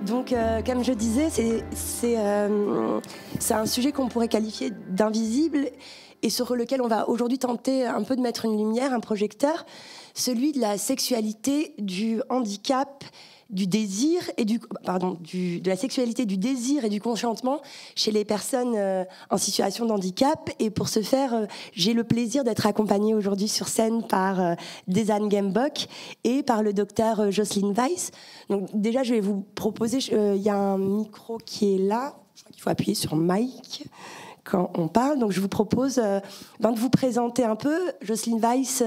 Donc, comme je disais, c'est un sujet qu'on pourrait qualifier d'invisible et sur lequel on va aujourd'hui tenter un peu de mettre une lumière, un projecteur, celui de la sexualité, du handicap, du désir et de la sexualité, du désir et du consentement chez les personnes en situation de handicap. Et pour ce faire, j'ai le plaisir d'être accompagnée aujourd'hui sur scène par Dézanne Gembok et par le docteur Jocelyne Weiss. Donc déjà, je vais vous proposer, il y a un micro qui est là, je crois qu'il faut appuyer sur mic quand on parle. Donc je vous propose de vous présenter un peu. Jocelyne Weiss,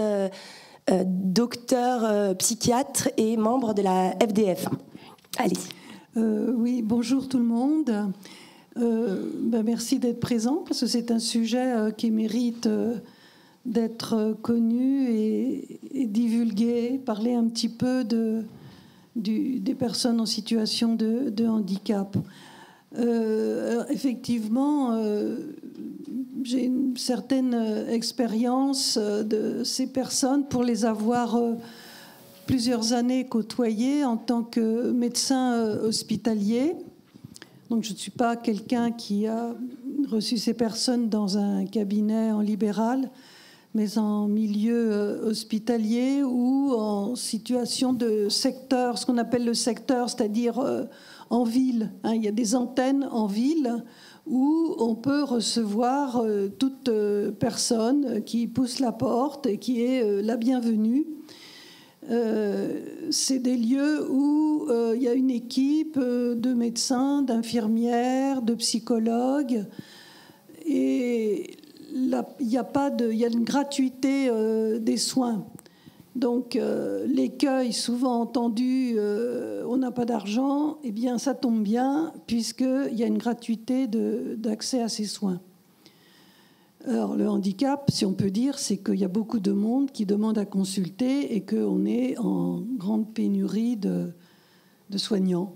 docteur psychiatre et membre de la FDF. Allez-y. Oui, bonjour tout le monde. Merci d'être présent parce que c'est un sujet qui mérite d'être connu et divulgué, parler un petit peu des personnes en situation de handicap. Effectivement, j'ai une certaine expérience de ces personnes pour les avoir plusieurs années côtoyées en tant que médecin hospitalier. Donc je ne suis pas quelqu'un qui a reçu ces personnes dans un cabinet en libéral, mais en milieu hospitalier ou en situation de secteur, ce qu'on appelle le secteur, c'est-à-dire en ville. Il y a des antennes en ville où on peut recevoir toute personne qui pousse la porte et qui est la bienvenue. C'est des lieux où il y a une équipe de médecins, d'infirmières, de psychologues, et il y a une gratuité des soins. Donc l'écueil souvent entendu, on n'a pas d'argent, eh bien ça tombe bien puisqu'il y a une gratuité d'accès à ces soins. Alors le handicap, si on peut dire, c'est qu'il y a beaucoup de monde qui demande à consulter et qu'on est en grande pénurie de soignants.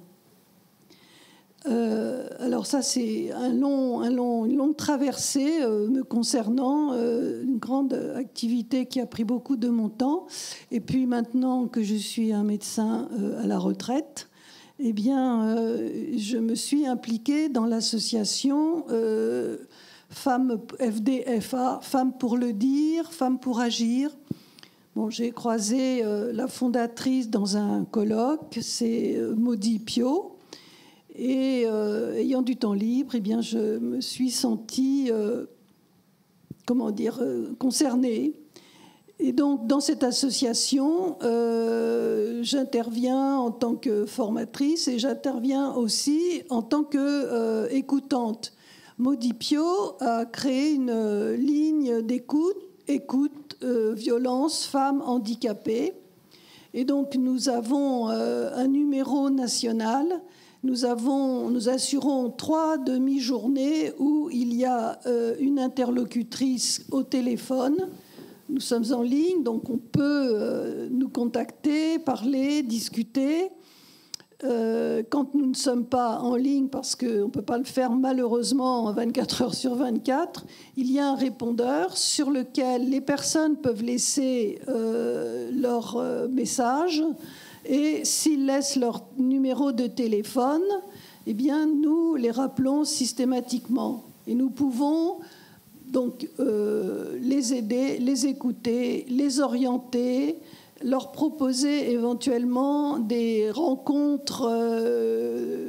Alors ça, c'est une longue traversée me concernant, une grande activité qui a pris beaucoup de mon temps. Et puis maintenant que je suis un médecin à la retraite, eh bien, je me suis impliquée dans l'association Femmes FDFA, Femmes pour le dire, Femmes pour agir. Bon, j'ai croisé la fondatrice dans un colloque, c'est Maudie Piot. Et ayant du temps libre, eh bien, je me suis sentie, concernée. Et donc, dans cette association, j'interviens en tant que formatrice et j'interviens aussi en tant qu'écoutante. Maudie Piot a créé une ligne d'écoute, violence, femmes handicapées. Et donc, nous avons un numéro national. Nous assurons 3 demi-journées où il y a une interlocutrice au téléphone. Nous sommes en ligne, donc on peut nous contacter, parler, discuter. Quand nous ne sommes pas en ligne, parce qu'on ne peut pas le faire malheureusement 24 heures sur 24, il y a un répondeur sur lequel les personnes peuvent laisser leur message. Et s'ils laissent leur numéro de téléphone, eh bien, nous les rappelons systématiquement. Et nous pouvons donc les aider, les écouter, les orienter, leur proposer éventuellement des rencontres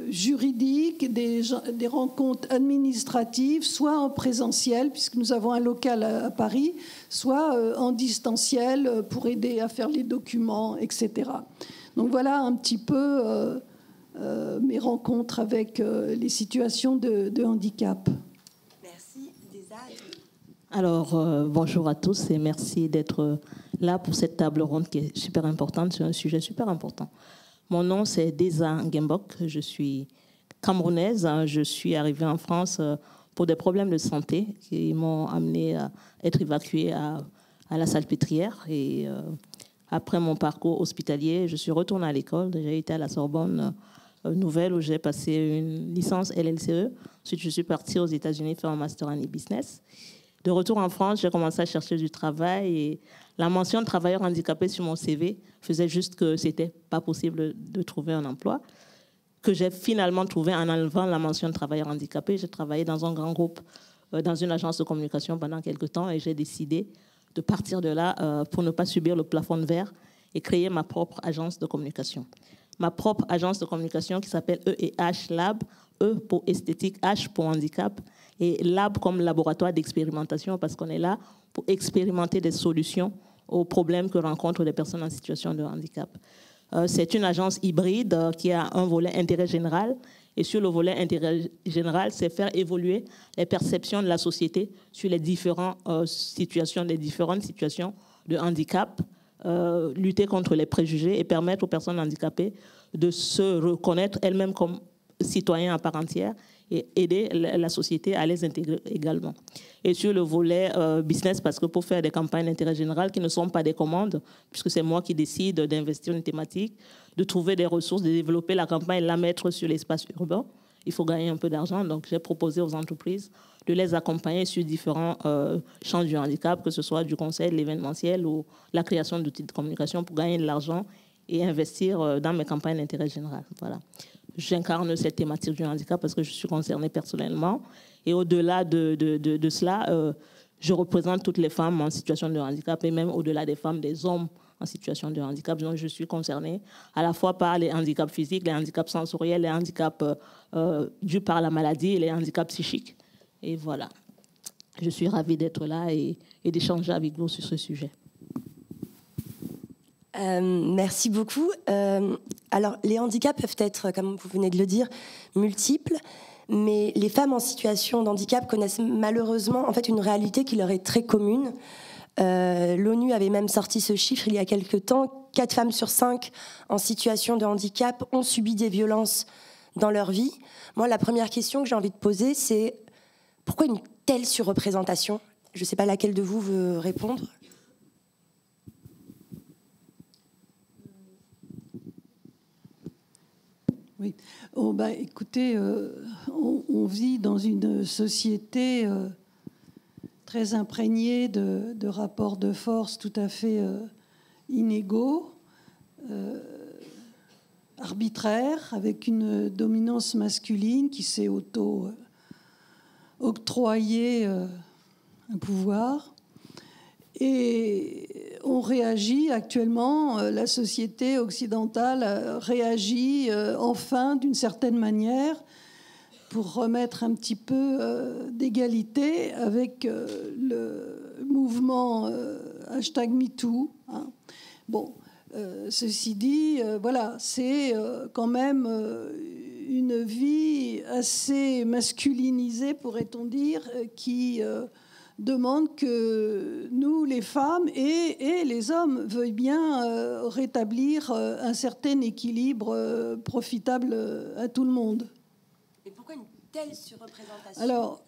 juridiques, des rencontres administratives, soit en présentiel, puisque nous avons un local à Paris, soit en distanciel pour aider à faire les documents, etc. Donc voilà un petit peu mes rencontres avec les situations de handicap. Merci, Dézanne. Alors, bonjour à tous et merci d'être là pour cette table ronde qui est super importante sur un sujet super important. Mon nom, c'est Dézanne Gembok. Je suis camerounaise. Je suis arrivée en France pour des problèmes de santé qui m'ont amenée à être évacuée à la Salpêtrière. Et après mon parcours hospitalier, je suis retournée à l'école. J'ai été à la Sorbonne Nouvelle où j'ai passé une licence LLCE. Ensuite, je suis partie aux États-Unis faire un master en e-business. De retour en France, j'ai commencé à chercher du travail et la mention de travailleur handicapé sur mon CV faisait juste que c'était pas possible de trouver un emploi. que j'ai finalement trouvé en enlevant la mention de travailleur handicapé. J'ai travaillé dans un grand groupe, dans une agence de communication pendant quelques temps, et j'ai décidé de partir de là pour ne pas subir le plafond de verre et créer ma propre agence de communication. Ma propre agence de communication qui s'appelle E&H Lab, E pour esthétique, H pour handicap, et Lab comme laboratoire d'expérimentation, parce qu'on est là pour expérimenter des solutions aux problèmes que rencontrent les personnes en situation de handicap. C'est une agence hybride qui a un volet intérêt général, et sur le volet intérêt général, c'est faire évoluer les perceptions de la société sur les différentes situations de handicap, lutter contre les préjugés et permettre aux personnes handicapées de se reconnaître elles-mêmes comme citoyens à part entière et aider la société à les intégrer également. Et sur le volet business, parce que pour faire des campagnes d'intérêt général qui ne sont pas des commandes, puisque c'est moi qui décide d'investir une thématique, de trouver des ressources, de développer la campagne et la mettre sur l'espace urbain, il faut gagner un peu d'argent. Donc j'ai proposé aux entreprises de les accompagner sur différents champs du handicap, que ce soit du conseil, de l'événementiel ou la création d'outils de communication pour gagner de l'argent et investir dans mes campagnes d'intérêt général. Voilà. J'incarne cette thématique du handicap parce que je suis concernée personnellement. Et au-delà de cela, je représente toutes les femmes en situation de handicap et même au-delà des femmes, des hommes en situation de handicap. Donc, je suis concernée à la fois par les handicaps physiques, les handicaps sensoriels, les handicaps dus par la maladie et les handicaps psychiques. Et voilà. Je suis ravie d'être là et d'échanger avec vous sur ce sujet. Merci beaucoup. Alors, les handicaps peuvent être, comme vous venez de le dire, multiples, mais les femmes en situation d'handicap connaissent malheureusement en fait une réalité qui leur est très commune. L'ONU avait même sorti ce chiffre il y a quelques temps. 4 femmes sur 5 en situation de handicap ont subi des violences dans leur vie. Moi, la première question que j'ai envie de poser, c'est pourquoi une telle surreprésentation ? Je ne sais pas laquelle de vous veut répondre. Oui. Oh, bah, écoutez, on vit dans une société très imprégnée de rapports de force tout à fait inégaux, arbitraires, avec une dominance masculine qui s'est auto-octroyée un pouvoir. Et on réagit actuellement, la société occidentale réagit enfin d'une certaine manière pour remettre un petit peu d'égalité avec le mouvement #MeToo. Hein. Bon, ceci dit, voilà, c'est quand même une vie assez masculinisée, pourrait-on dire, qui demande que nous, les femmes et les hommes, veuillent bien rétablir un certain équilibre profitable à tout le monde. Mais pourquoi une telle surreprésentation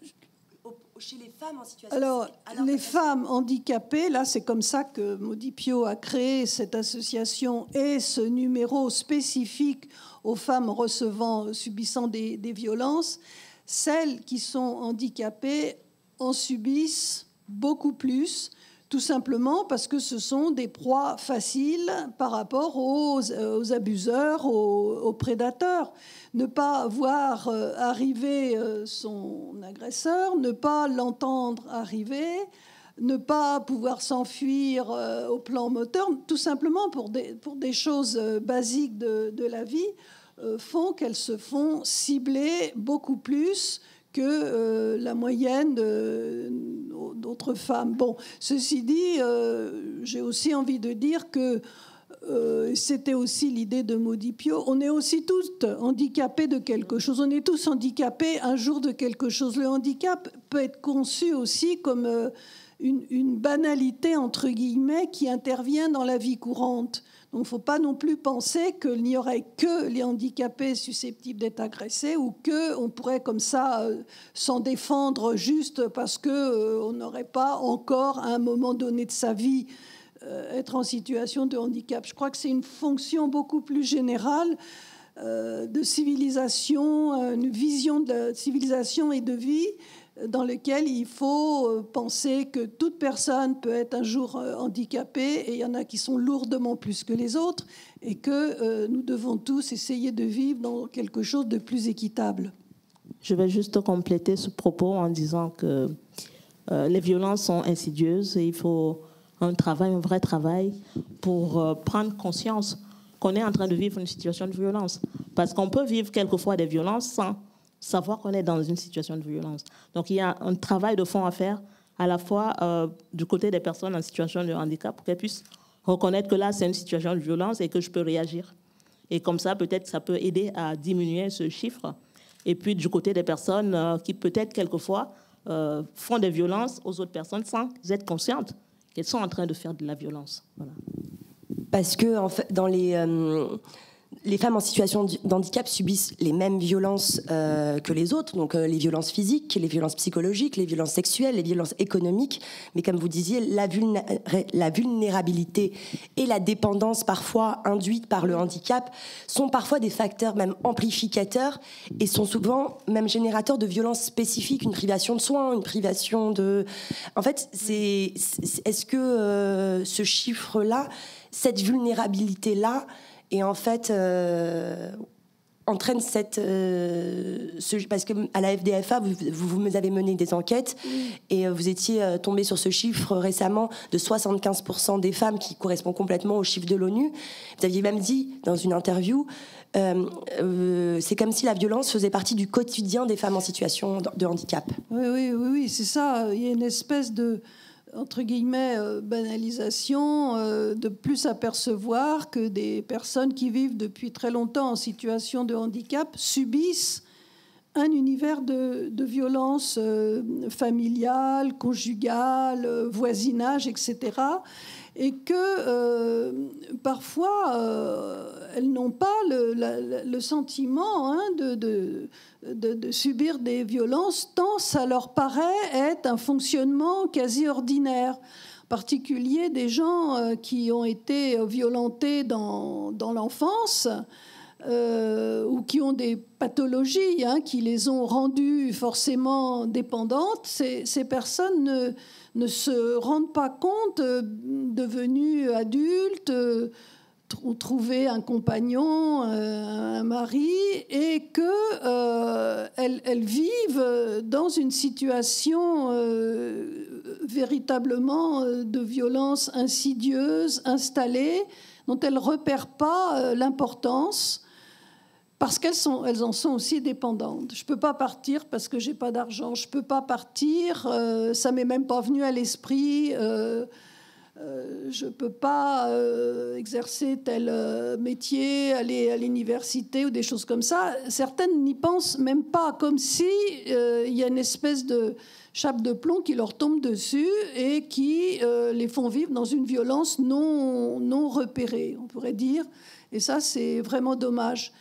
chez les femmes en situation les femmes handicapées, là, c'est comme ça que Modipio a créé cette association et ce numéro spécifique aux femmes subissant des violences. Celles qui sont handicapées en subissent beaucoup plus, tout simplement parce que ce sont des proies faciles par rapport aux abuseurs, aux prédateurs. Ne pas voir arriver son agresseur, ne pas l'entendre arriver, ne pas pouvoir s'enfuir au plan moteur, tout simplement pour des choses basiques de la vie, font qu'elles se font cibler beaucoup plus que la moyenne d'autres femmes. Bon, ceci dit, j'ai aussi envie de dire que c'était aussi l'idée de Modipio. On est aussi tous handicapés de quelque chose. On est tous handicapés un jour de quelque chose. Le handicap peut être conçu aussi comme une banalité, entre guillemets, qui intervient dans la vie courante. Donc, il ne faut pas non plus penser qu'il n'y aurait que les handicapés susceptibles d'être agressés ou qu'on pourrait comme ça s'en défendre juste parce qu'on n'aurait pas encore, à un moment donné de sa vie, être en situation de handicap. Je crois que c'est une fonction beaucoup plus générale de civilisation, une vision de la civilisation et de vie dans lequel il faut penser que toute personne peut être un jour handicapée, et il y en a qui sont lourdement plus que les autres, et que nous devons tous essayer de vivre dans quelque chose de plus équitable. Je vais juste compléter ce propos en disant que les violences sont insidieuses et il faut un vrai travail pour prendre conscience qu'on est en train de vivre une situation de violence. Parce qu'on peut vivre quelquefois des violences sans savoir qu'on est dans une situation de violence. Donc il y a un travail de fond à faire, à la fois du côté des personnes en situation de handicap, pour qu'elles puissent reconnaître que là, c'est une situation de violence et que je peux réagir. Et comme ça, peut-être, ça peut aider à diminuer ce chiffre. Et puis du côté des personnes qui, peut-être, quelquefois, font des violences aux autres personnes sans être conscientes qu'elles sont en train de faire de la violence. Voilà. Parce que en fait, dans les femmes en situation d'handicap subissent les mêmes violences que les autres, donc les violences physiques, les violences psychologiques, les violences sexuelles, les violences économiques. Mais comme vous disiez, la vulnérabilité et la dépendance parfois induite par le handicap sont parfois des facteurs même amplificateurs et sont souvent même générateurs de violences spécifiques, une privation de soins, une privation de... En fait, est-ce que ce chiffre-là, cette vulnérabilité-là, et en fait, entraîne parce qu'à la FDFA, vous avez mené des enquêtes et vous étiez tombé sur ce chiffre récemment de 75% des femmes qui correspond complètement au chiffre de l'ONU. Vous aviez même dit dans une interview, c'est comme si la violence faisait partie du quotidien des femmes en situation de handicap. Oui, c'est ça. Il y a une espèce de... entre guillemets, banalisation, de plus apercevoir que des personnes qui vivent depuis très longtemps en situation de handicap subissent un univers de violence familiale, conjugale, voisinage, etc. Et que parfois, elles n'ont pas le sentiment de subir des violences, tant ça leur paraît être un fonctionnement quasi ordinaire. En particulier des gens qui ont été violentés dans l'enfance, ou qui ont des pathologies qui les ont rendues forcément dépendantes. Ces personnes ne se rendent pas compte, devenues adultes, trouver un compagnon, un mari, et qu'elles vivent dans une situation véritablement de violence insidieuse, installée, dont elles ne repèrent pas l'importance, parce qu'elles en sont aussi dépendantes. Je ne peux pas partir parce que je n'ai pas d'argent. Je ne peux pas partir, ça ne m'est même pas venu à l'esprit. Je ne peux pas exercer tel métier, aller à l'université ou des choses comme ça. Certaines n'y pensent même pas, comme si il y a une espèce de chape de plomb qui leur tombe dessus et qui les font vivre dans une violence non repérée, on pourrait dire. Et ça, c'est vraiment dommage.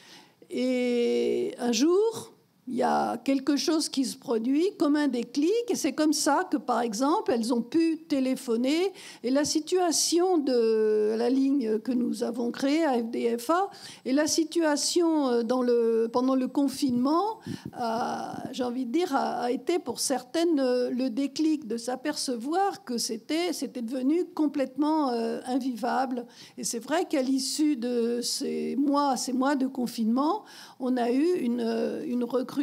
Et un jour, il y a quelque chose qui se produit comme un déclic, et c'est comme ça que, par exemple, elles ont pu téléphoner. Et la situation de la ligne que nous avons créée à FDFA et la situation pendant le confinement, j'ai envie de dire, a été pour certaines le déclic de s'apercevoir que c'était devenu complètement invivable. Et c'est vrai qu'à l'issue de ces mois de confinement, on a eu une recrudescence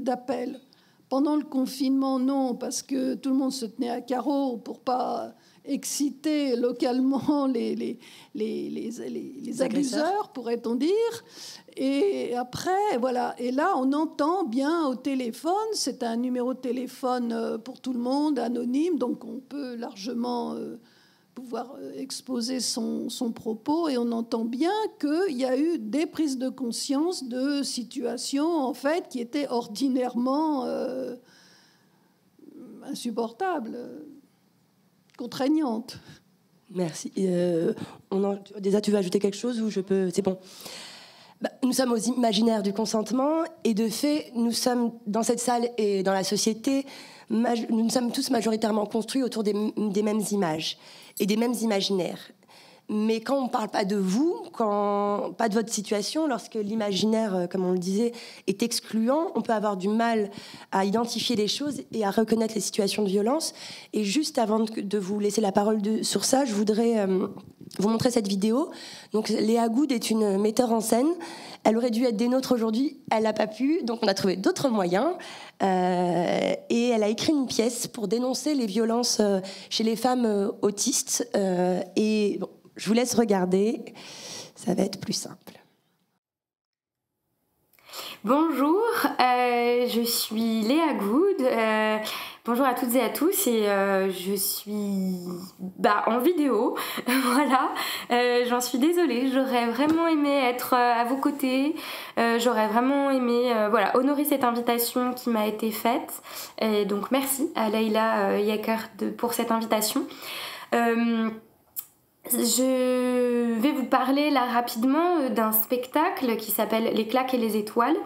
d'appels. Pendant le confinement, non, parce que tout le monde se tenait à carreau pour pas exciter localement les agresseurs, pourrait-on dire. Et après, voilà. Et là, on entend bien au téléphone, c'est un numéro de téléphone pour tout le monde, anonyme, donc on peut largement pouvoir exposer son propos, et on entend bien qu'il y a eu des prises de conscience de situations, en fait, qui étaient ordinairement insupportables, contraignantes. Merci. Déjà, tu veux ajouter quelque chose ou je peux... C'est bon. Nous sommes aux imaginaires du consentement, et de fait, nous sommes dans cette salle et dans la société, nous sommes tous majoritairement construits autour des mêmes images et des mêmes imaginaires. Mais quand on ne parle pas de vous, pas de votre situation, lorsque l'imaginaire, comme on le disait, est excluant, on peut avoir du mal à identifier les choses et à reconnaître les situations de violence. Et juste avant de vous laisser la parole sur ça, je voudrais vous montrer cette vidéo. Donc, Léa Goud est une metteur en scène. Elle aurait dû être des nôtres aujourd'hui, elle n'a pas pu, donc on a trouvé d'autres moyens. Et elle a écrit une pièce pour dénoncer les violences chez les femmes autistes. Et bon, je vous laisse regarder, ça va être plus simple. Bonjour, je suis Léa Goud. Bonjour à toutes et à tous, et je suis en vidéo, voilà. J'en suis désolée, j'aurais vraiment aimé être à vos côtés, j'aurais vraiment aimé honorer cette invitation qui m'a été faite. Et donc merci à Leïla Yaker pour cette invitation. Je vais vous parler là rapidement d'un spectacle qui s'appelle Les claques et les étoiles,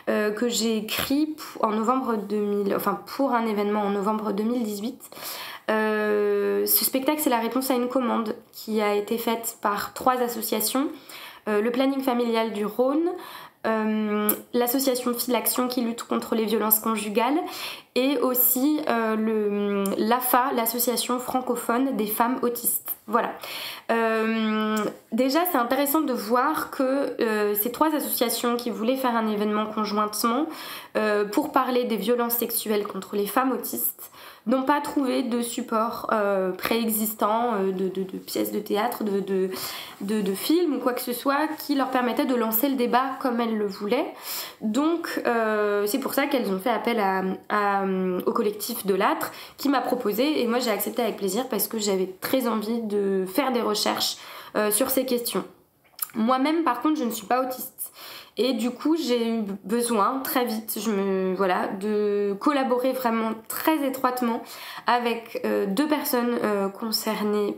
que j'ai écrit pour un événement en novembre 2018. Ce spectacle, c'est la réponse à une commande qui a été faite par 3 associations, le Planning familial du Rhône, l'association Philaction qui lutte contre les violences conjugales, et aussi l'AFA, l'association francophone des femmes autistes. Voilà. Déjà, c'est intéressant de voir que ces 3 associations qui voulaient faire un événement conjointement pour parler des violences sexuelles contre les femmes autistes n'ont pas trouvé de support préexistant, de pièces de théâtre, de films ou quoi que ce soit qui leur permettait de lancer le débat comme elles le voulaient. Donc c'est pour ça qu'elles ont fait appel au collectif de l'âtre qui m'a proposé, et moi j'ai accepté avec plaisir parce que j'avais très envie de faire des recherches sur ces questions. Moi-même par contre je ne suis pas autiste. Et du coup, j'ai eu besoin très vite, de collaborer vraiment très étroitement avec 2 personnes concernées,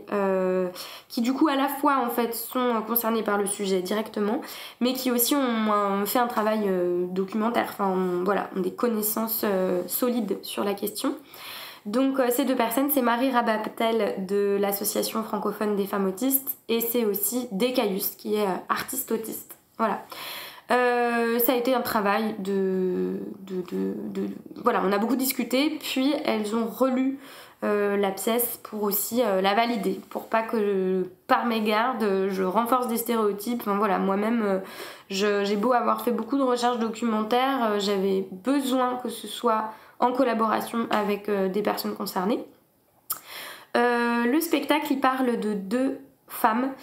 qui du coup à la fois en fait sont concernées par le sujet directement, mais qui aussi ont fait un travail documentaire, ont des connaissances solides sur la question. Donc ces 2 personnes, c'est Marie Rabaptel de l'association francophone des femmes autistes, et c'est aussi Decaius qui est artiste autiste. Voilà. Ça a été un travail on a beaucoup discuté, puis elles ont relu la pièce pour aussi la valider, pour pas que par mégarde je renforce des stéréotypes. Moi-même j'ai beau avoir fait beaucoup de recherches documentaires, j'avais besoin que ce soit en collaboration avec des personnes concernées. Le spectacle, il parle de 2 femmes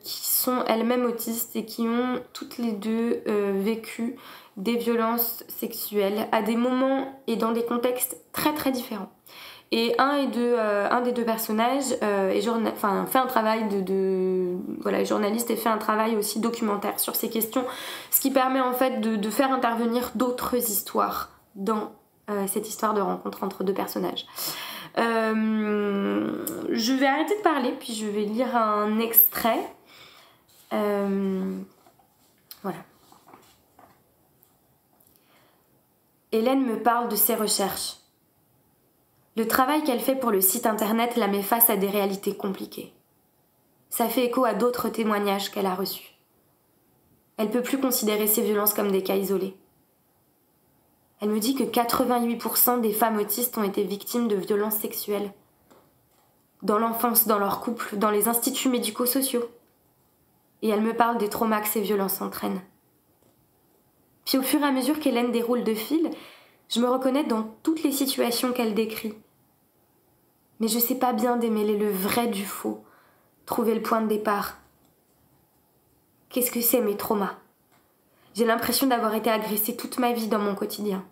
qui sont elles-mêmes autistes et qui ont toutes les 2 vécu des violences sexuelles à des moments et dans des contextes très très différents. Et un des 2 personnages fait un travail journaliste, et fait un travail aussi documentaire sur ces questions, ce qui permet en fait de faire intervenir d'autres histoires dans cette histoire de rencontre entre 2 personnages. Je vais arrêter de parler, puis je vais lire un extrait. Voilà. Hélène me parle de ses recherches. Le travail qu'elle fait pour le site internet la met face à des réalités compliquées. Ça fait écho à d'autres témoignages qu'elle a reçus. Elle peut plus considérer ces violences comme des cas isolés. Elle me dit que 88% des femmes autistes ont été victimes de violences sexuelles. Dans l'enfance, dans leur couple, dans les instituts médico-sociaux. Et elle me parle des traumas que ces violences entraînent. Puis au fur et à mesure qu'Hélène déroule de fil, je me reconnais dans toutes les situations qu'elle décrit. Mais je sais pas bien démêler le vrai du faux, trouver le point de départ. Qu'est-ce que c'est mes traumas ? J'ai l'impression d'avoir été agressée toute ma vie dans mon quotidien.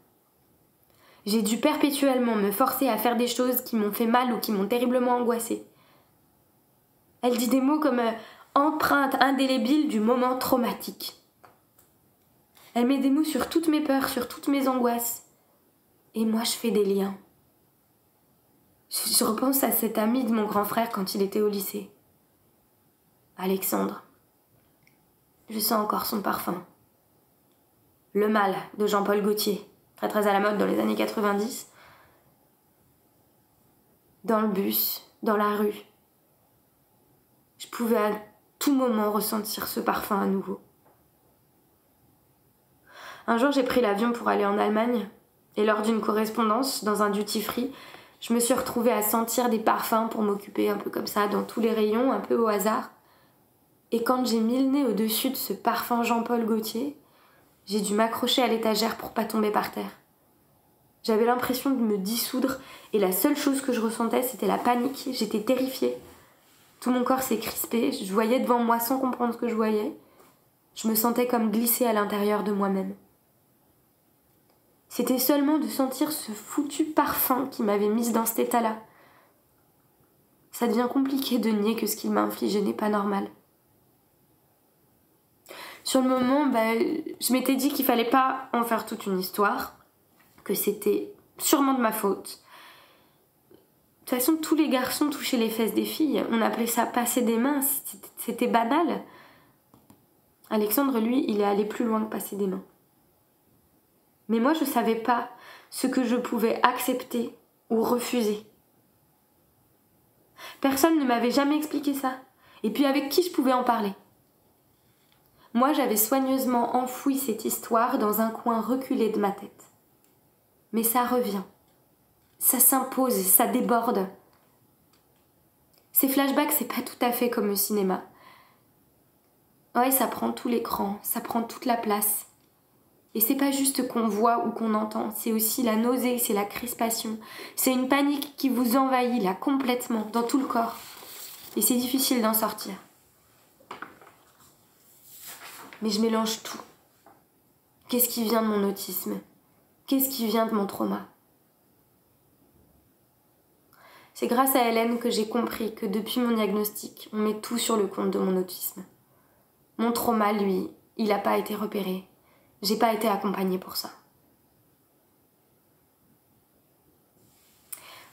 J'ai dû perpétuellement me forcer à faire des choses qui m'ont fait mal ou qui m'ont terriblement angoissée. Elle dit des mots comme empreinte indélébile du moment traumatique. Elle met des mots sur toutes mes peurs, sur toutes mes angoisses. Et moi, je fais des liens. Je repense à cet ami de mon grand frère quand il était au lycée. Alexandre. Je sens encore son parfum. Le mal de Jean-Paul Gaultier, très très à la mode dans les années 90. Dans le bus, dans la rue. Je pouvais à tout moment ressentir ce parfum à nouveau. Un jour, j'ai pris l'avion pour aller en Allemagne et lors d'une correspondance dans un duty-free, je me suis retrouvée à sentir des parfums pour m'occuper un peu comme ça dans tous les rayons, un peu au hasard. Et quand j'ai mis le nez au-dessus de ce parfum Jean-Paul Gaultier, j'ai dû m'accrocher à l'étagère pour pas tomber par terre. J'avais l'impression de me dissoudre et la seule chose que je ressentais, c'était la panique. J'étais terrifiée. Tout mon corps s'est crispé, je voyais devant moi sans comprendre ce que je voyais. Je me sentais comme glissée à l'intérieur de moi-même. C'était seulement de sentir ce foutu parfum qui m'avait mise dans cet état-là. Ça devient compliqué de nier que ce qu'il m'a infligé n'est pas normal. Sur le moment, je m'étais dit qu'il fallait pas en faire toute une histoire, que c'était sûrement de ma faute. De toute façon, tous les garçons touchaient les fesses des filles. On appelait ça passer des mains, c'était banal. Alexandre, lui, il est allé plus loin que passer des mains. Mais moi, je ne savais pas ce que je pouvais accepter ou refuser. Personne ne m'avait jamais expliqué ça. Et puis avec qui je pouvais en parler? Moi, j'avais soigneusement enfoui cette histoire dans un coin reculé de ma tête. Mais ça revient. Ça s'impose, ça déborde. Ces flashbacks, c'est pas tout à fait comme au cinéma. Ouais, ça prend tout l'écran, ça prend toute la place. Et c'est pas juste qu'on voit ou qu'on entend, c'est aussi la nausée, c'est la crispation. C'est une panique qui vous envahit là complètement, dans tout le corps. Et c'est difficile d'en sortir. Mais je mélange tout. Qu'est-ce qui vient de mon autisme? Qu'est-ce qui vient de mon trauma? C'est grâce à Hélène que j'ai compris que depuis mon diagnostic, on met tout sur le compte de mon autisme. Mon trauma, lui, il n'a pas été repéré. J'ai pas été accompagnée pour ça.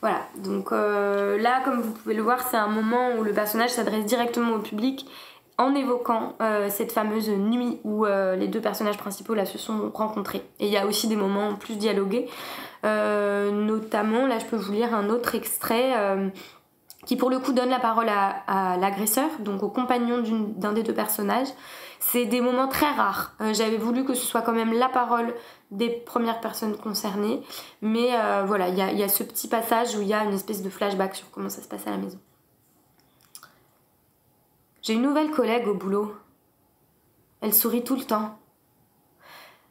Voilà, donc là, comme vous pouvez le voir, c'est un moment où le personnage s'adresse directement au public en évoquant cette fameuse nuit où les deux personnages principaux là se sont rencontrés. Et il y a aussi des moments plus dialogués, notamment, là je peux vous lire un autre extrait qui pour le coup donne la parole à l'agresseur, donc au compagnon d'un des deux personnages. C'est des moments très rares. J'avais voulu que ce soit quand même la parole des premières personnes concernées, mais voilà, il y a ce petit passage où il y a une espèce de flashback sur comment ça se passe à la maison. J'ai une nouvelle collègue au boulot. Elle sourit tout le temps.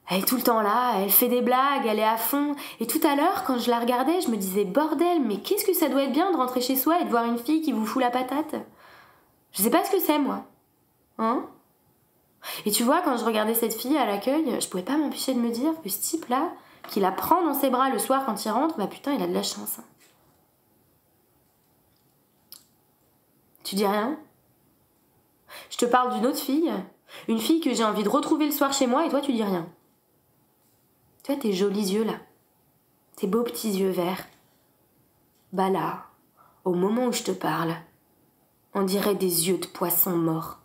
Elle est tout le temps là, elle fait des blagues, elle est à fond. Et tout à l'heure, quand je la regardais, je me disais, bordel, mais qu'est-ce que ça doit être bien de rentrer chez soi et de voir une fille qui vous fout la patate? Je sais pas ce que c'est, moi. Hein? Et tu vois, quand je regardais cette fille à l'accueil, je pouvais pas m'empêcher de me dire que ce type-là, qui la prend dans ses bras le soir quand il rentre, bah putain, il a de la chance. Hein. Tu dis rien? Je te parle d'une autre fille, une fille que j'ai envie de retrouver le soir chez moi, et toi tu dis rien. Tu vois tes jolis yeux là, tes beaux petits yeux verts. Bah là, au moment où je te parle, on dirait des yeux de poisson mort.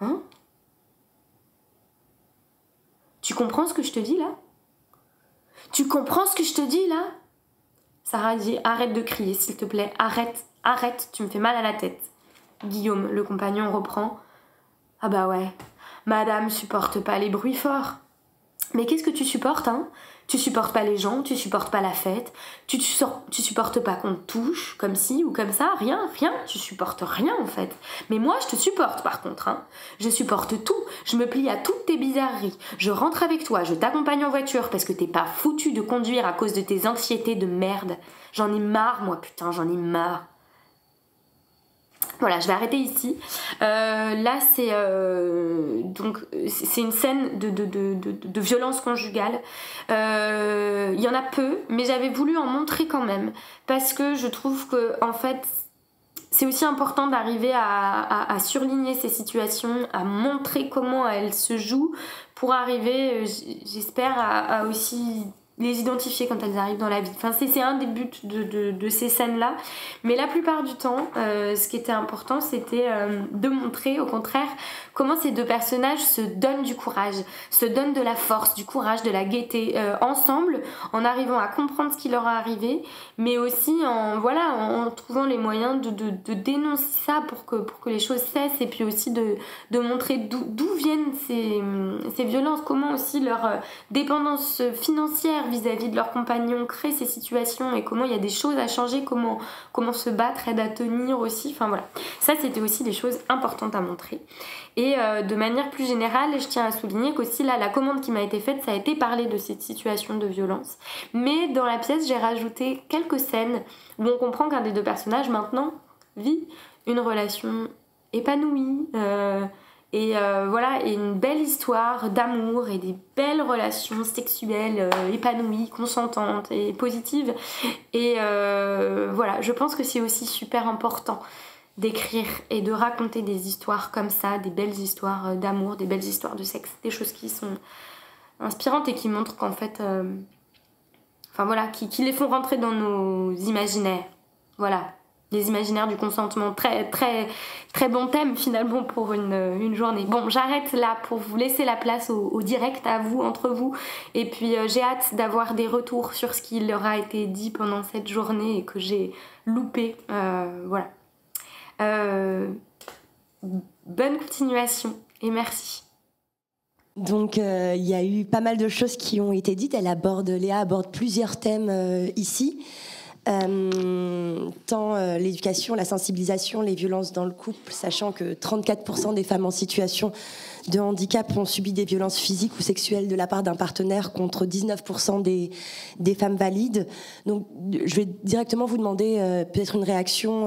Hein? Tu comprends ce que je te dis là? Tu comprends ce que je te dis là? Sarah dit, arrête de crier s'il te plaît, arrête, tu me fais mal à la tête. Guillaume, le compagnon, reprend. Ah bah ouais, madame supporte pas les bruits forts. Mais qu'est-ce que tu supportes, hein? Tu supportes pas les gens, tu supportes pas la fête, tu supportes pas qu'on te touche, comme ci ou comme ça, rien, tu supportes rien en fait. Mais moi je te supporte par contre, hein. Je supporte tout, je me plie à toutes tes bizarreries, je rentre avec toi, je t'accompagne en voiture parce que t'es pas foutu de conduire à cause de tes anxiétés de merde. J'en ai marre moi, putain, j'en ai marre. Voilà, je vais arrêter ici. Là, c'est une scène de violence conjugale. Il y en a peu, mais j'avais voulu en montrer quand même. Parce que je trouve que, en fait, c'est aussi important d'arriver à surligner ces situations, à montrer comment elles se jouent, pour arriver, j'espère, à aussi les identifier quand elles arrivent dans la vie. Enfin, c'est un des buts de ces scènes-là. Mais la plupart du temps, ce qui était important, c'était de montrer, au contraire, comment ces deux personnages se donnent du courage, se donnent de la force, du courage, de la gaieté, ensemble, en arrivant à comprendre ce qui leur est arrivé, mais aussi en trouvant les moyens de dénoncer ça pour que les choses cessent, et puis aussi de montrer d'où viennent ces violences, comment aussi leur dépendance financière vis-à-vis de leurs compagnons crée ces situations, et comment il y a des choses à changer, comment se battre, aide à tenir aussi. Enfin voilà, ça c'était aussi des choses importantes à montrer. Et de manière plus générale, je tiens à souligner qu'aussi là, la commande qui m'a été faite, ça a été parler de cette situation de violence. Mais dans la pièce, j'ai rajouté quelques scènes où on comprend qu'un des deux personnages maintenant vit une relation épanouie, et une belle histoire d'amour et des belles relations sexuelles épanouies, consentantes et positives. Et je pense que c'est aussi super important d'écrire et de raconter des histoires comme ça, des belles histoires d'amour, des belles histoires de sexe, des choses qui sont inspirantes et qui montrent qu'en fait, qui les font rentrer dans nos imaginaires. Voilà, les imaginaires du consentement, très très très bon thème finalement pour une journée. Bon, j'arrête là pour vous laisser la place au direct, à vous, entre vous, et puis j'ai hâte d'avoir des retours sur ce qui leur a été dit pendant cette journée et que j'ai loupé. Bonne continuation et merci. Donc il y a eu pas mal de choses qui ont été dites. Léa aborde plusieurs thèmes ici. Tant l'éducation, la sensibilisation, les violences dans le couple, sachant que 34% des femmes en situation de handicap ont subi des violences physiques ou sexuelles de la part d'un partenaire, contre 19% des femmes valides. Donc je vais directement vous demander peut-être une réaction.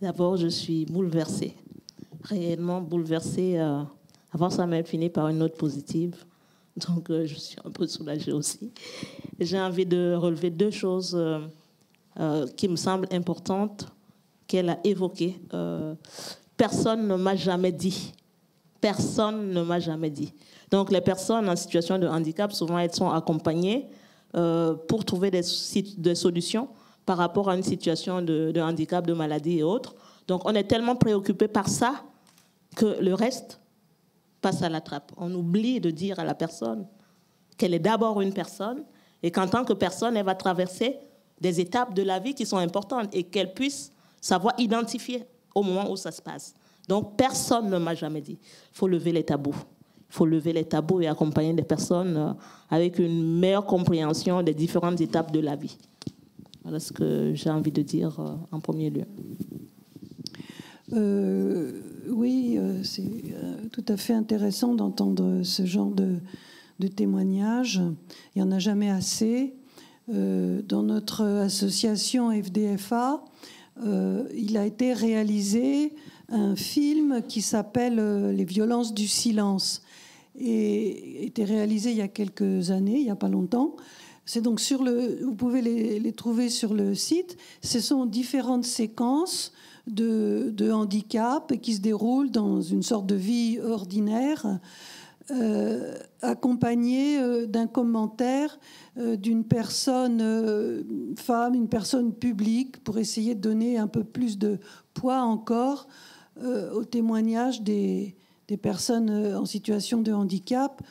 D'abord, je suis bouleversée, réellement bouleversée. Avant, ça m'a fini par une note positive. Donc, je suis un peu soulagée aussi. J'ai envie de relever deux choses qui me semblent importantes, qu'elle a évoquées. Personne ne m'a jamais dit. Personne ne m'a jamais dit. Donc, les personnes en situation de handicap, souvent, elles sont accompagnées pour trouver des solutions par rapport à une situation de handicap, de maladie et autres. Donc, on est tellement préoccupé par ça que le reste passe à la trappe. On oublie de dire à la personne qu'elle est d'abord une personne et qu'en tant que personne, elle va traverser des étapes de la vie qui sont importantes et qu'elle puisse savoir identifier au moment où ça se passe. Donc, personne ne m'a jamais dit. Il faut lever les tabous. Il faut lever les tabous et accompagner des personnes avec une meilleure compréhension des différentes étapes de la vie. Voilà ce que j'ai envie de dire en premier lieu. Oui, c'est tout à fait intéressant d'entendre ce genre de témoignages. Il n'y en a jamais assez. Dans notre association FDFA, il a été réalisé un film qui s'appelle « Les violences du silence » et était réalisé il y a quelques années, il n'y a pas longtemps. C'est donc vous pouvez les trouver sur le site. Ce sont différentes séquences de handicap qui se déroulent dans une sorte de vie ordinaire, accompagnées d'un commentaire d'une personne femme, une personne publique, pour essayer de donner un peu plus de poids encore au témoignage des personnes en situation de handicap.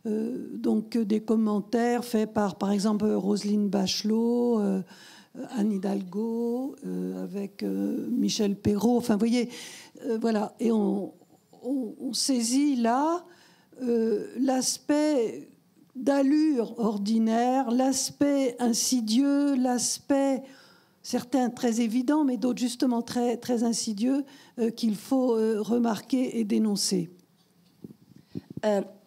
Donc des commentaires faits par exemple, Roselyne Bachelot, Anne Hidalgo, avec Michel Perrault. Enfin, vous voyez, voilà. Et on saisit là l'aspect d'allure ordinaire, l'aspect insidieux, l'aspect, certains très évidents, mais d'autres justement très, très insidieux, qu'il faut remarquer et dénoncer.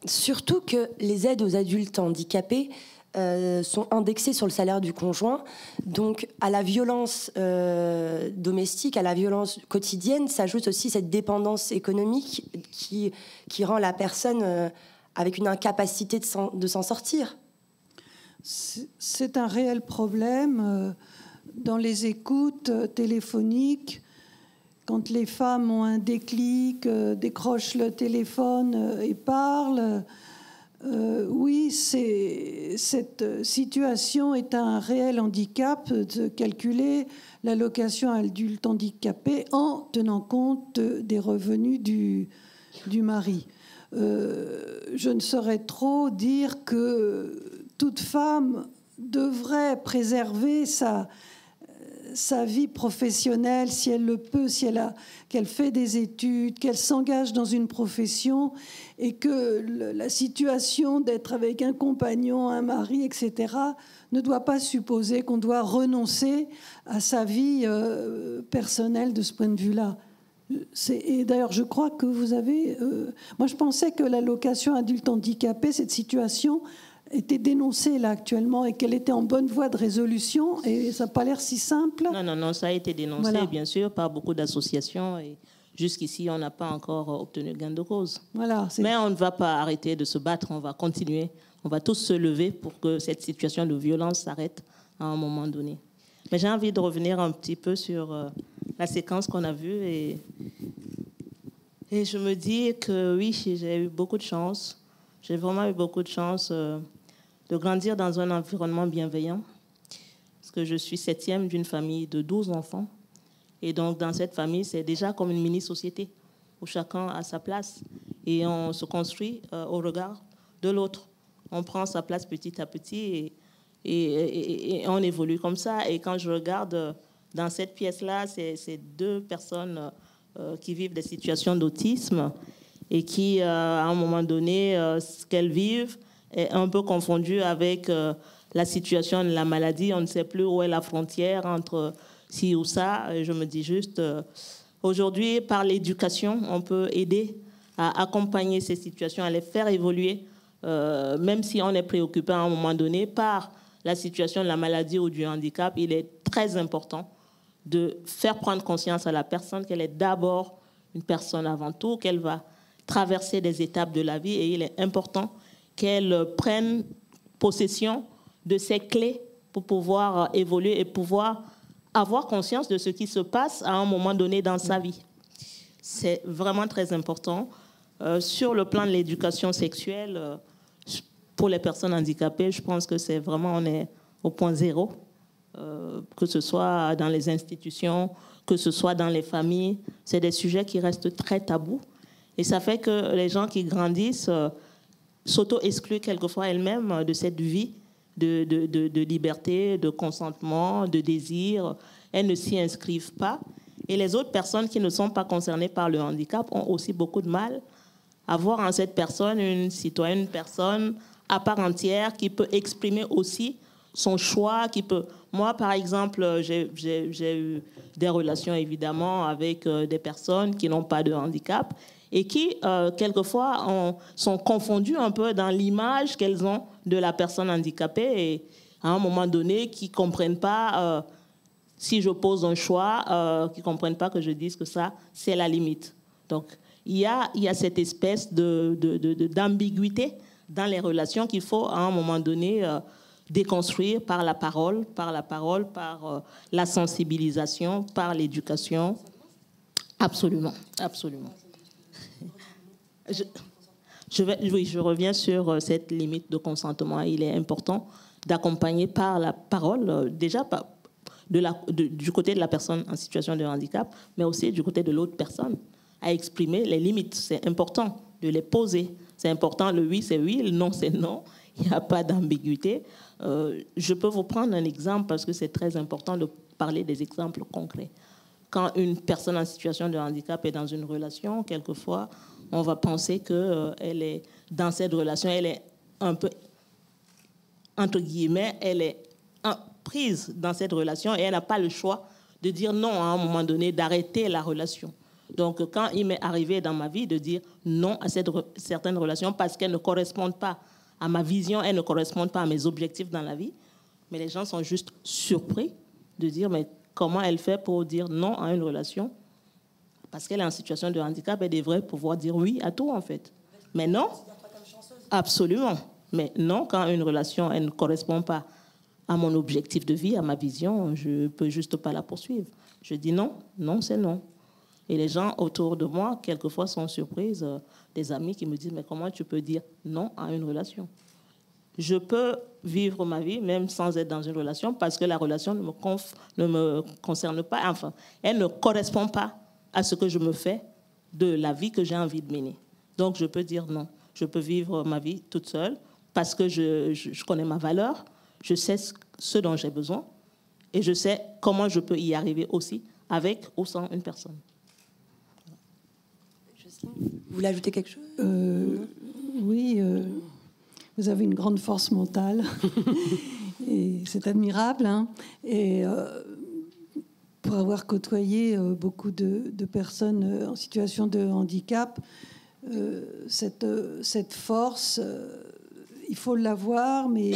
Surtout que les aides aux adultes handicapés sont indexées sur le salaire du conjoint. Donc, à la violence domestique, à la violence quotidienne, s'ajoute aussi cette dépendance économique qui rend la personne avec une incapacité de s'en sortir. C'est un réel problème dans les écoutes téléphoniques. Quand les femmes ont un déclic, décrochent le téléphone et parlent, Oui, cette situation est un réel handicap de calculer l'allocation adulte handicapé en tenant compte des revenus du mari. Je ne saurais trop dire que toute femme devrait préserver sa vie professionnelle, si elle le peut, qu'elle fait des études, qu'elle s'engage dans une profession, et que la situation d'être avec un compagnon, un mari, etc., ne doit pas supposer qu'on doit renoncer à sa vie personnelle de ce point de vue-là. Et d'ailleurs, je crois que vous avez... moi, je pensais que l'allocation adulte handicapé, cette situation était dénoncée là actuellement et qu'elle était en bonne voie de résolution, et ça n'a pas l'air si simple. Non, ça a été dénoncé, voilà, bien sûr, par beaucoup d'associations, et jusqu'ici, on n'a pas encore obtenu gain de cause. Voilà, mais on ne va pas arrêter de se battre, on va continuer, on va tous se lever pour que cette situation de violence s'arrête à un moment donné. Mais j'ai envie de revenir un petit peu sur la séquence qu'on a vue, et je me dis que oui, j'ai eu beaucoup de chance, j'ai vraiment eu beaucoup de chance de grandir dans un environnement bienveillant, parce que je suis 7e d'une famille de 12 enfants. Et donc, dans cette famille, c'est déjà comme une mini-société où chacun a sa place. Et on se construit au regard de l'autre. On prend sa place petit à petit et on évolue comme ça. Et quand je regarde dans cette pièce-là, c'est 2 personnes qui vivent des situations d'autisme et qui, à un moment donné, ce qu'elles vivent est un peu confondu avec la situation de la maladie. On ne sait plus où est la frontière entre ci ou ça. Je me dis juste, aujourd'hui, par l'éducation, on peut aider à accompagner ces situations, à les faire évoluer, même si on est préoccupé à un moment donné par la situation de la maladie ou du handicap. Il est très important de faire prendre conscience à la personne qu'elle est d'abord une personne avant tout, qu'elle va traverser des étapes de la vie, et il est important qu'elle prenne possession de ces clés pour pouvoir évoluer et pouvoir avoir conscience de ce qui se passe à un moment donné dans sa vie. C'est vraiment très important. Sur le plan de l'éducation sexuelle, pour les personnes handicapées, je pense que c'est vraiment, on est au point zéro, que ce soit dans les institutions, que ce soit dans les familles. C'est des sujets qui restent très tabous. Et ça fait que les gens qui grandissent s'auto-excluent quelquefois elles-mêmes de cette vie de liberté, de consentement, de désir. Elles ne s'y inscrivent pas. Et les autres personnes qui ne sont pas concernées par le handicap ont aussi beaucoup de mal à voir en cette personne une citoyenne, une personne à part entière qui peut exprimer aussi son choix, qui peut... Moi, par exemple, j'ai eu des relations, évidemment, avec des personnes qui n'ont pas de handicap et qui, quelquefois, sont confondues un peu dans l'image qu'elles ont de la personne handicapée, et à un moment donné, qui ne comprennent pas, si je pose un choix, qui ne comprennent pas que je dise que ça, c'est la limite. Donc, il y a cette espèce d'ambiguïté dans les relations qu'il faut, à un moment donné, déconstruire par la parole, par la sensibilisation, par l'éducation. Absolument, absolument. Je reviens sur cette limite de consentement. Il est important d'accompagner par la parole, déjà du côté de la personne en situation de handicap, mais aussi du côté de l'autre personne, à exprimer les limites. C'est important de les poser. C'est important, le oui, c'est oui, le non, c'est non. Il n'y a pas d'ambiguïté. Je peux vous prendre un exemple parce que c'est très important de parler des exemples concrets. Quand une personne en situation de handicap est dans une relation, quelquefois, on va penser qu'elle est dans cette relation, elle est un peu, entre guillemets, elle est prise dans cette relation et elle n'a pas le choix de dire non à un moment donné, d'arrêter la relation. Donc, quand il m'est arrivé dans ma vie de dire non à certaines relations parce qu'elles ne correspondent pas à ma vision, elles ne correspondent pas à mes objectifs dans la vie, mais les gens sont juste surpris de dire mais comment elle fait pour dire non à une relation? Parce qu'elle est en situation de handicap, elle devrait pouvoir dire oui à tout, en fait. Mais non, absolument. Mais non, quand une relation elle ne correspond pas à mon objectif de vie, à ma vision, je ne peux juste pas la poursuivre. Je dis non, non, c'est non. Et les gens autour de moi, quelquefois, sont surprises, des amis qui me disent « Mais comment tu peux dire non à une relation ?» Je peux vivre ma vie même sans être dans une relation parce que la relation ne me concerne pas, enfin, elle ne correspond pas à ce que je me fais de la vie que j'ai envie de mener. Donc, je peux dire non. Je peux vivre ma vie toute seule parce que je connais ma valeur, je sais ce dont j'ai besoin et je sais comment je peux y arriver aussi, avec ou sans une personne. Jocelyne, vous voulez ajouter quelque chose? Oui, vous avez une grande force mentale et c'est admirable. Hein. Et pour avoir côtoyé beaucoup de personnes en situation de handicap, cette force, il faut l'avoir, mais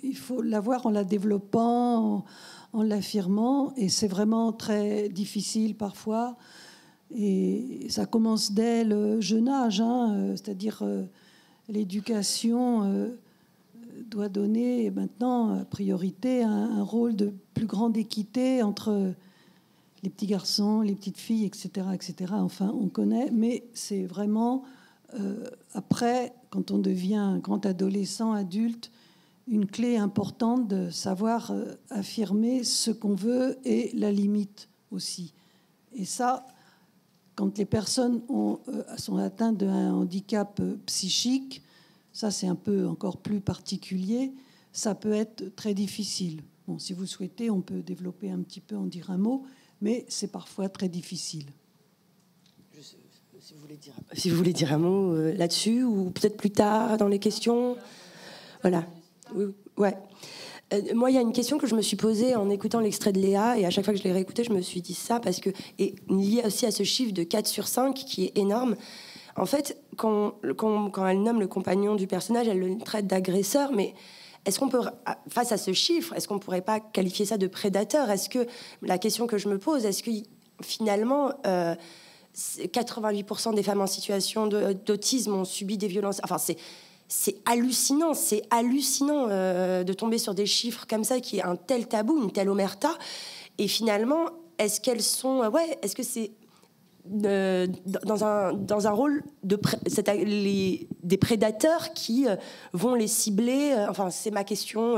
il faut l'avoir en la développant, en l'affirmant, et c'est vraiment très difficile parfois. Et ça commence dès le jeune âge, hein, c'est-à-dire l'éducation doit donner maintenant priorité à un rôle de plus grande équité entre les petits garçons, les petites filles, etc., etc. Enfin, on connaît, mais c'est vraiment après, quand on devient grand adolescent, adulte, une clé importante de savoir affirmer ce qu'on veut et la limite aussi. Et ça, quand les personnes sont atteintes d'un handicap psychique, ça c'est un peu encore plus particulier, ça peut être très difficile. Bon, si vous souhaitez, on peut développer un petit peu, en dire un mot, mais c'est parfois très difficile. Si vous voulez dire un mot là-dessus, ou peut-être plus tard dans les questions. Voilà. Oui, ouais. Moi, il y a une question que je me suis posée en écoutant l'extrait de Léa, et à chaque fois que je l'ai réécouté, je me suis dit ça, parce que, et lié aussi à ce chiffre de 4 sur 5, qui est énorme. En fait, quand elle nomme le compagnon du personnage, elle le traite d'agresseur, mais est-ce qu'on peut, face à ce chiffre, est-ce qu'on ne pourrait pas qualifier ça de prédateur? Est-ce que, la question que je me pose, est-ce que finalement, 88% des femmes en situation d'autisme ont subi des violences? Enfin, c'est hallucinant de tomber sur des chiffres comme ça, qui est un tel tabou, une telle omerta. Et finalement, est-ce qu'elles sont... est-ce que c'est dans un rôle des prédateurs qui vont les cibler? Enfin, c'est ma question.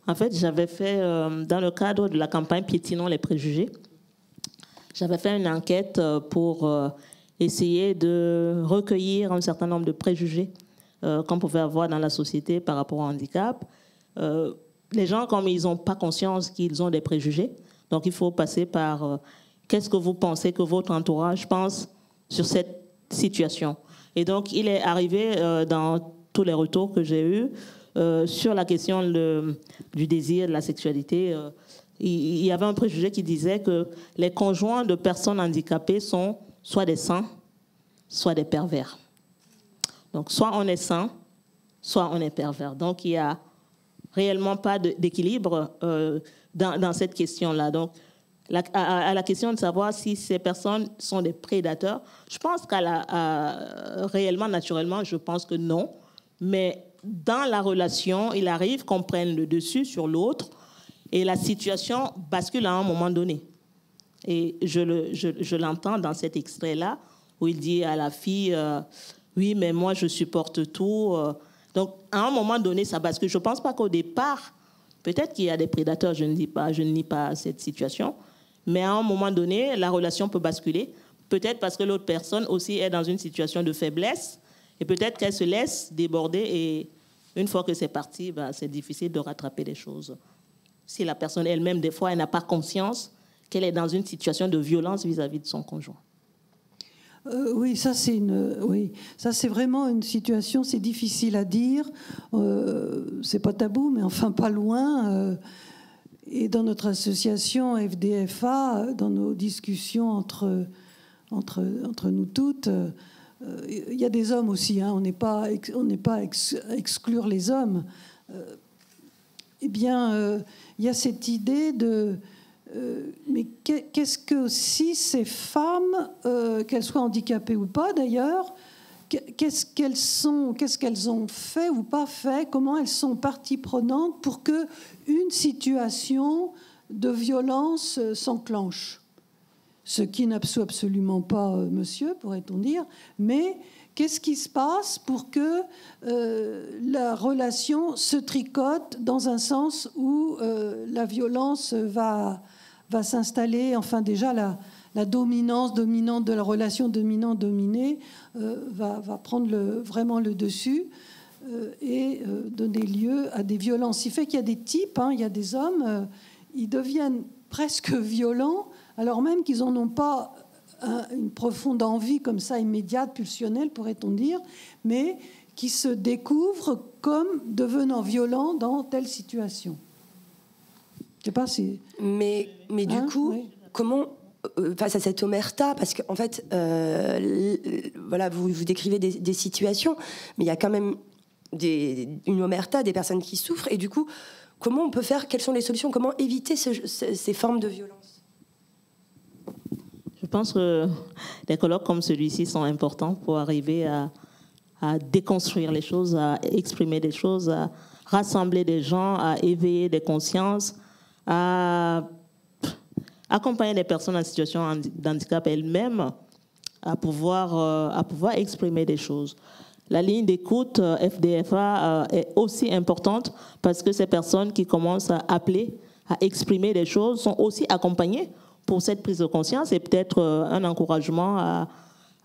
En fait, j'avais fait, dans le cadre de la campagne Piétinons les préjugés, j'avais fait une enquête pour... essayer de recueillir un certain nombre de préjugés qu'on pouvait avoir dans la société par rapport au handicap. Les gens, comme ils n'ont pas conscience qu'ils ont des préjugés, donc il faut passer par qu'est-ce que vous pensez que votre entourage pense sur cette situation. Et donc, il est arrivé dans tous les retours que j'ai eus sur la question du désir, de la sexualité. Il y avait un préjugé qui disait que les conjoints de personnes handicapées sont soit des saints, soit des pervers. Donc, soit on est saint, soit on est pervers. Donc, il n'y a réellement pas d'équilibre dans cette question-là. Donc, à la question de savoir si ces personnes sont des prédateurs, je pense réellement, naturellement, je pense que non. Mais dans la relation, il arrive qu'on prenne le dessus sur l'autre et la situation bascule à un moment donné. Et je l'entends dans cet extrait-là, où il dit à la fille, oui, mais moi, je supporte tout. Donc, à un moment donné, ça bascule. Je ne pense pas qu'au départ, peut-être qu'il y a des prédateurs, je ne nie pas cette situation, mais à un moment donné, la relation peut basculer. Peut-être parce que l'autre personne aussi est dans une situation de faiblesse, et peut-être qu'elle se laisse déborder, et une fois que c'est parti, c'est difficile de rattraper les choses. Si la personne elle-même, des fois, elle n'a pas conscience qu'elle est dans une situation de violence vis-à-vis de son conjoint. Oui, ça c'est vraiment une situation, c'est difficile à dire. C'est pas tabou, mais enfin pas loin. Et dans notre association FDFA, dans nos discussions entre nous toutes, il y a des hommes aussi. Hein, on n'est pas à exclure les hommes. Eh bien, il y a cette idée de mais qu'est-ce que si ces femmes, qu'elles soient handicapées ou pas d'ailleurs, qu'est-ce qu'elles ont fait ou pas fait, comment elles sont partie prenante pour qu'une situation de violence s'enclenche? ce qui n'absout absolument pas monsieur, pourrait-on dire, mais qu'est-ce qui se passe pour que la relation se tricote dans un sens où la violence va s'installer, enfin déjà la dominance dominante de la relation dominant-dominé va prendre vraiment le dessus et donner lieu à des violences. Il fait qu'il y a des types, il y a des hommes, ils deviennent presque violents, alors même qu'ils n'en ont pas une profonde envie comme ça, immédiate, pulsionnelle, pourrait-on dire, mais qui se découvrent comme devenant violents dans telle situation. Je sais pas si... Mais du coup, oui. Comment, face à cette omerta, parce qu'en fait, voilà, vous décrivez des situations, mais il y a quand même une omerta, des personnes qui souffrent, et du coup, comment on peut faire, quelles sont les solutions, comment éviter ces formes de violence? Je pense que des colloques comme celui-ci sont importants pour arriver à déconstruire les choses, à exprimer des choses, à rassembler des gens, à éveiller des consciences, à accompagner des personnes en situation d'handicap elles-mêmes à pouvoir exprimer des choses. La ligne d'écoute FDFA est aussi importante parce que ces personnes qui commencent à appeler, à exprimer des choses sont aussi accompagnées pour cette prise de conscience et peut-être un encouragement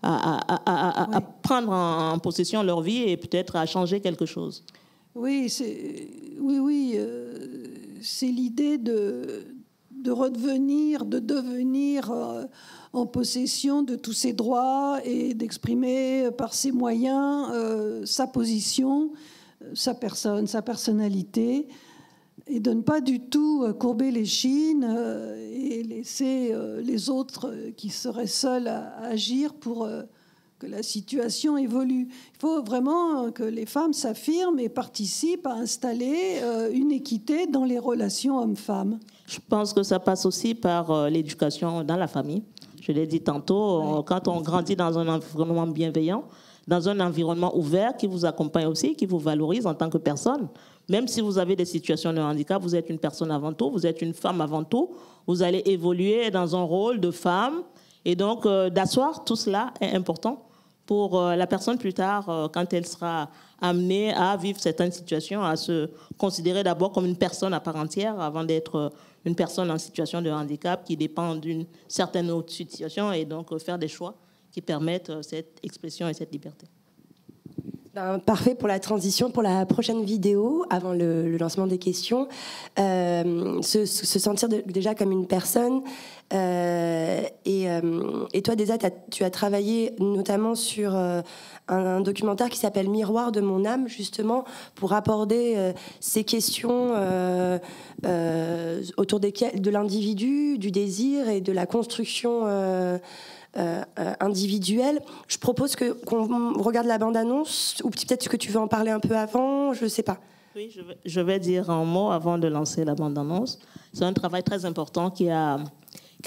à prendre en possession leur vie et peut-être à changer quelque chose. Oui, c'est l'idée de redevenir, de devenir en possession de tous ses droits et d'exprimer par ses moyens sa position, sa personne, sa personnalité, et de ne pas du tout courber les chines et laisser les autres qui seraient seuls à agir pour que la situation évolue. Il faut vraiment que les femmes s'affirment et participent à installer une équité dans les relations hommes-femmes. Je pense que ça passe aussi par l'éducation dans la famille. Je l'ai dit tantôt, oui. Quand on grandit dans un environnement bienveillant, dans un environnement ouvert qui vous accompagne aussi, qui vous valorise en tant que personne. Même si vous avez des situations de handicap, vous êtes une personne avant tout, vous êtes une femme avant tout, vous allez évoluer dans un rôle de femme. Et donc, d'asseoir tout cela est important pour la personne plus tard, quand elle sera amenée à vivre certaines situations, à se considérer d'abord comme une personne à part entière avant d'être une personne en situation de handicap qui dépend d'une certaine autre situation et donc faire des choix qui permettent cette expression et cette liberté. Parfait pour la transition, pour la prochaine vidéo, avant le lancement des questions. Se sentir déjà comme une personne. Et toi, Deza, tu as travaillé notamment sur un documentaire qui s'appelle « Miroir de mon âme », justement, pour aborder ces questions autour de l'individu, du désir et de la construction individuelle. Je propose qu'on regarde la bande-annonce, ou peut-être que tu veux en parler un peu avant, je ne sais pas. Oui, je vais dire un mot avant de lancer la bande-annonce. C'est un travail très important qui a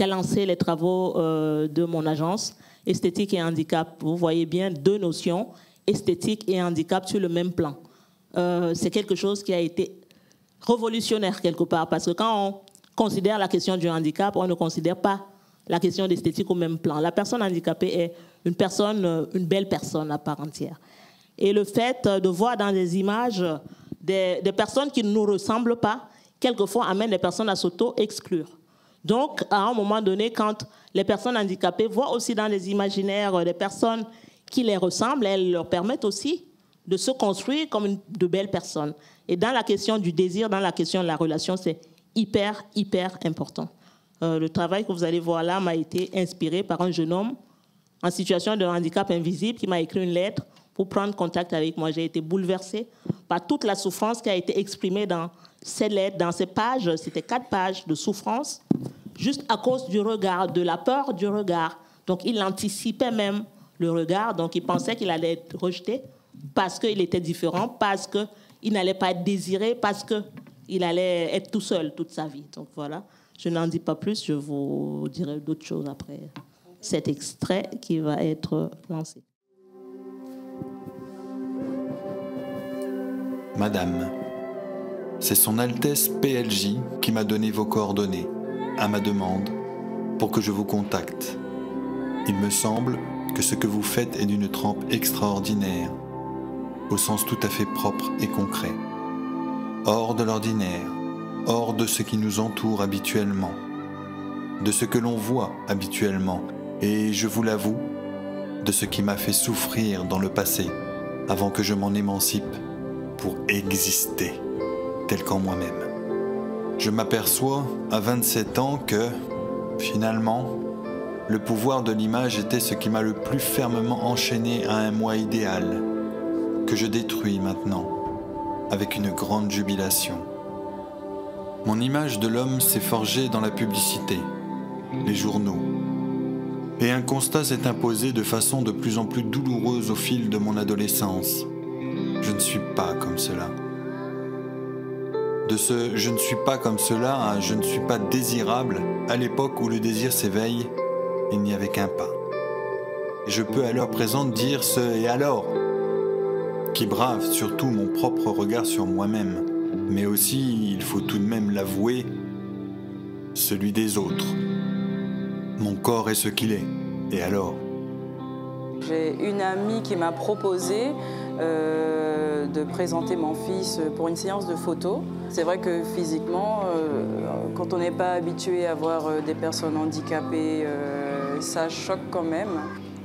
lancé les travaux de mon agence, Esthétique et Handicap. Vous voyez bien deux notions, esthétique et handicap, sur le même plan. C'est quelque chose qui a été révolutionnaire quelque part, parce que quand on considère la question du handicap, on ne considère pas la question d'esthétique au même plan. La personne handicapée est une belle personne à part entière. Et le fait de voir dans des images des personnes qui ne nous ressemblent pas, quelquefois amène les personnes à s'auto-exclure. Donc, à un moment donné, quand les personnes handicapées voient aussi dans les imaginaires des personnes qui les ressemblent, elles leur permettent aussi de se construire comme de belles personnes. Et dans la question du désir, dans la question de la relation, c'est hyper, hyper important. Le travail que vous allez voir là m'a été inspiré par un jeune homme en situation de handicap invisible qui m'a écrit une lettre pour prendre contact avec moi. J'ai été bouleversée par toute la souffrance qui a été exprimée dans ces lettres, dans ces pages. C'était 4 pages de souffrance, juste à cause du regard, de la peur du regard. Donc, il anticipait même le regard. Donc, il pensait qu'il allait être rejeté parce qu'il était différent, parce qu'il n'allait pas être désiré, parce qu'il allait être tout seul toute sa vie. Donc, voilà. Je n'en dis pas plus. Je vous dirai d'autres choses après cet extrait qui va être lancé. Madame, c'est son Altesse PLJ qui m'a donné vos coordonnées, à ma demande, pour que je vous contacte. Il me semble que ce que vous faites est d'une trempe extraordinaire, au sens tout à fait propre et concret. Hors de l'ordinaire, hors de ce qui nous entoure habituellement, de ce que l'on voit habituellement, et je vous l'avoue, de ce qui m'a fait souffrir dans le passé, avant que je m'en émancipe pour exister, tel qu'en moi-même. Je m'aperçois à 27 ans que, finalement, le pouvoir de l'image était ce qui m'a le plus fermement enchaîné à un moi idéal, que je détruis maintenant, avec une grande jubilation. Mon image de l'homme s'est forgée dans la publicité, les journaux, et un constat s'est imposé de façon de plus en plus douloureuse au fil de mon adolescence. Je ne suis pas comme cela. De ce « je ne suis pas comme cela » à « je ne suis pas désirable », à l'époque où le désir s'éveille, il n'y avait qu'un pas. Et je peux à l'heure présente dire ce « et alors » qui brave surtout mon propre regard sur moi-même, mais aussi, il faut tout de même l'avouer, celui des autres. Mon corps est ce qu'il est, et alors ? J'ai une amie qui m'a proposé de présenter mon fils pour une séance de photos. C'est vrai que physiquement, quand on n'est pas habitué à voir des personnes handicapées, ça choque quand même.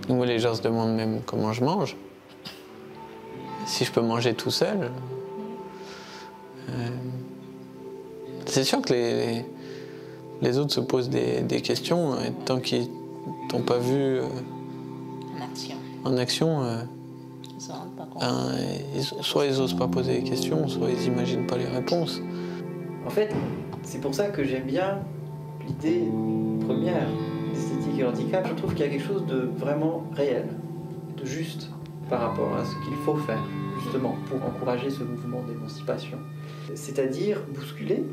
Moi, les gens se demandent même comment je mange. Si je peux manger tout seul. C'est sûr que les autres se posent des questions, et tant qu'ils t'ont pas vu en action, soit ils n'osent pas poser des questions, soit ils n'imaginent pas les réponses. En fait, c'est pour ça que j'aime bien l'idée première d'esthétique et handicap. Je trouve qu'il y a quelque chose de vraiment réel, de juste par rapport à ce qu'il faut faire, justement, pour encourager ce mouvement d'émancipation. C'est-à-dire bousculer,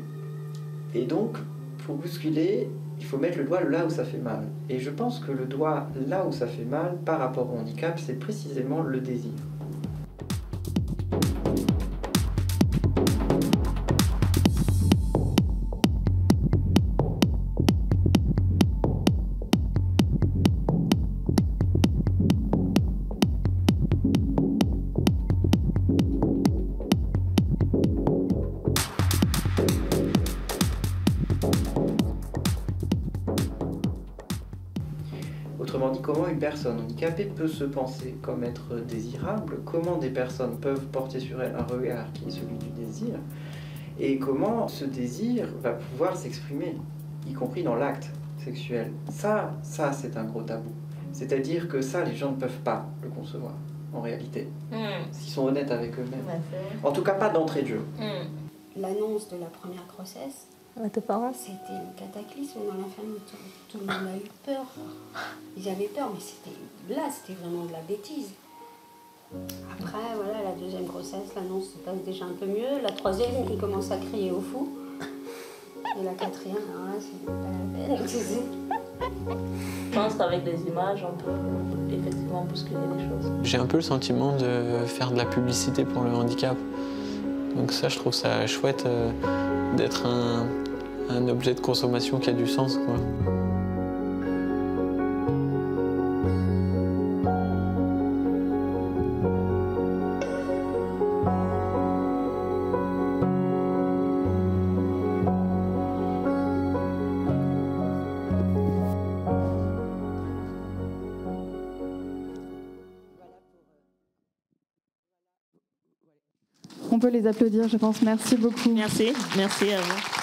et donc, pour bousculer, il faut mettre le doigt là où ça fait mal. Et je pense que le doigt là où ça fait mal, par rapport au handicap, c'est précisément le désir. Autrement dit, comment une personne handicapée peut se penser comme être désirable, comment des personnes peuvent porter sur elle un regard qui est celui du désir, et comment ce désir va pouvoir s'exprimer, y compris dans l'acte sexuel. Ça c'est un gros tabou. C'est-à-dire que ça, les gens ne peuvent pas le concevoir, en réalité, s'ils sont honnêtes avec eux-mêmes. En tout cas, pas d'entrée de jeu. L'annonce de la première grossesse, Tes parents ? c'était le cataclysme dans la famille. Tout le monde a eu peur. Ils avaient peur, mais c'était vraiment de la bêtise. Après, voilà, la deuxième grossesse, l'annonce se passe déjà un peu mieux. La troisième, ils commencent à crier au fou. Et la quatrième, alors là, c'est pas la peine. Je pense qu'avec des images, on peut effectivement bousculer les choses. J'ai un peu le sentiment de faire de la publicité pour le handicap. Donc ça, je trouve ça chouette d'être un objet de consommation qui a du sens, quoi. On peut les applaudir, je pense. Merci beaucoup. Merci à vous.